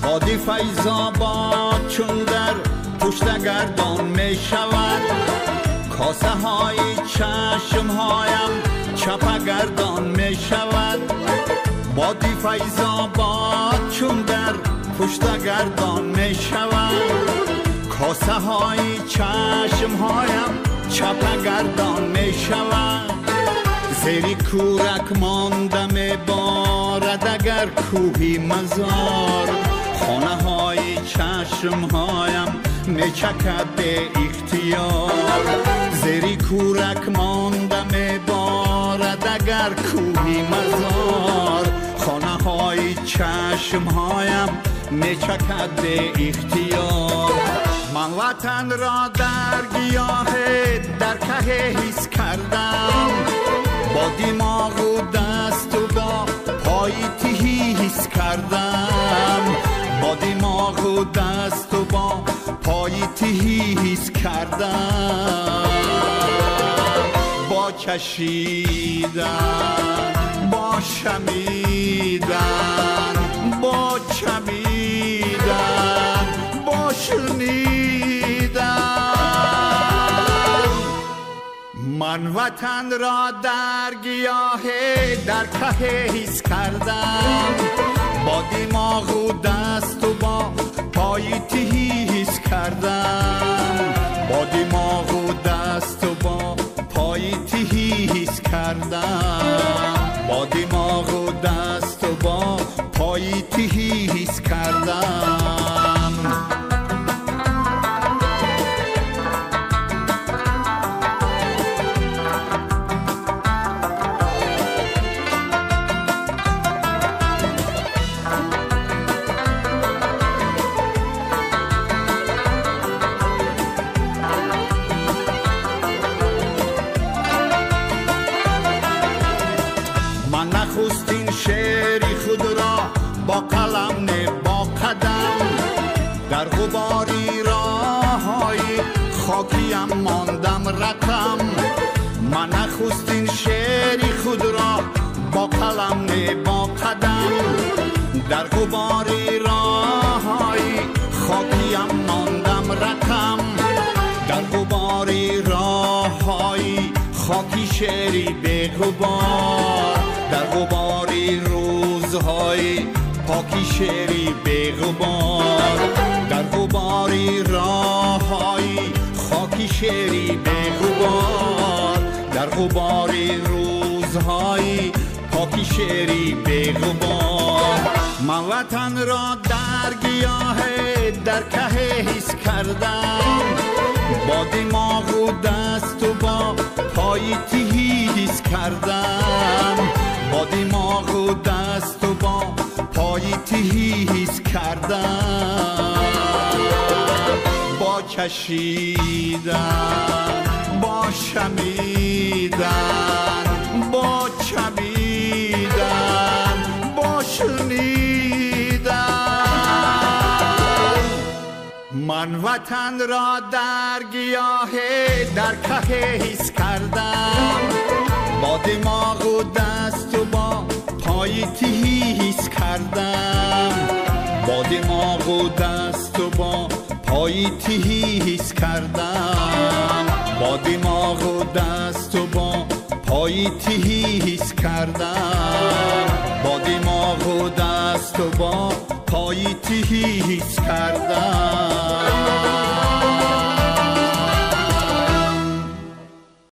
بادی فیض‌آباد چون در پشت گردان می شود، کاسه های چشم هایم چپ گردان می شود. بادی فیض‌آباد چون در پشت گردان می شود، کاسه های چشم هایم چپ گردان می شود. زیر کورک مانده می بارد اگر کوهی مزار، خانه های چشم هایم می چکد به اختیار. زیر کورک مانده می بارد اگر کوهی مزار، خانه های چشم هایم می چکد به اختیار. من وطن را در گیاه در که حس کردم، با دماغ و دست و با پای تهی حس کردم. با دماغ و دست و با پای تهی حس کردم. با کشیدن، با شمیدن، با چمیدن، با شنیدن، من وطن را در گیاه در که حس کردم. با دماغ و دست و با پای تهی حس کردم. با دماغ و دست و با پای تهی حس کردم. با دماغ و دست و با پای تهی حس کردم. نخستین شعر خود را با قلم نه با قدم، در غباری راه‌های خاکیم ماندم رقم. من نخستین شعر خود را با قلم نه با قدم، در غباری راه‌های خاکیم ماندم رقم. در غباری راه‌های خاکی شعری به غبار، در غباری روزهای پاکی شعری به غبار. در غباری راههای خاکی شعری به غبار، در غباری روزهای پاکی شعری به غبار. من وطن را در گیاه در که حس کردم. با دماغ و دست و با پای تهی حس کردم. با دماغ و دست و با پای تهی حس کردم. با کشیدن، با شمیدن، با چمیدن، با شنیدن، من وطن را در گیاه در که حس کردم. با دماغ و دست و با پای تهی حس کردم. با دماغ و دست و با پای تهی حس کردم. با دماغ و دست و با پای تهی حس کردم. با دماغ و دست و با پای تهی حس کردم.